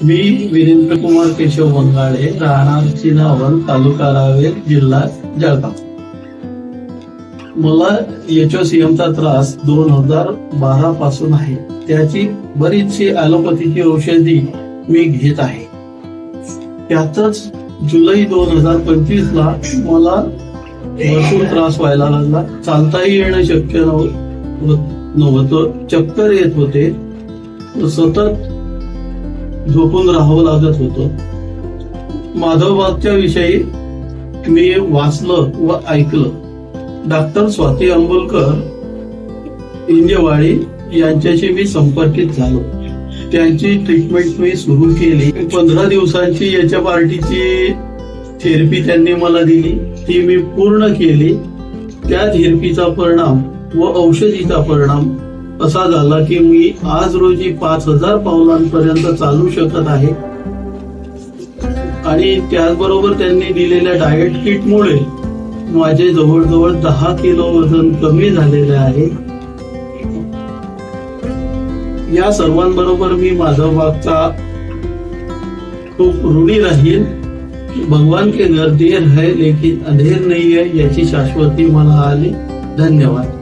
मी वीरेंद्र कुमार केशव वंगाळे, राहणार चिनावण, तालुका रावेर, जिल्हा जळगाव. मला HOCM चा त्रास 2012 पासून आहे. त्याची बरीचशी ॲलोपॅथीची औषधी मी घेत आहे. त्यातच जुलै 2025 ला मला भरपूर त्रास व्हायला लागला. चालताही येणं शक्य नव्हतं. चक्कर येत होते. सतत झोपून राहावं लागत होतं. माधवबागच्या विषयी मी वाचलं व ऐकलं. डॉक्टर स्वाती अंबुलकर इंजेवाडी यांच्याशी मी संपर्कित झालो. त्यांची ट्रीटमेंट मी सुरू केली. 15 दिवसांची याच्या पार्टीची थेरपी त्यांनी मला दिली. ती मी पूर्ण केली. त्या थेरपीचा परिणाम व औषधीचा परिणाम असा झाला की मी आज रोजी 5000 पावलांपर्यंत चालू शकत आहे. आणि त्याचबरोबर त्यांनी दिलेल्या डाएट किटमुळे माझे जवळजवळ 10 किलो वजन कमी झालेले आहे. या सर्वांबरोबर मी माधवबागचा खूप ऋणी राहील. भगवान के घर देर है लेकिन अंधेर नहीं है याची शाश्वती मला आली. धन्यवाद.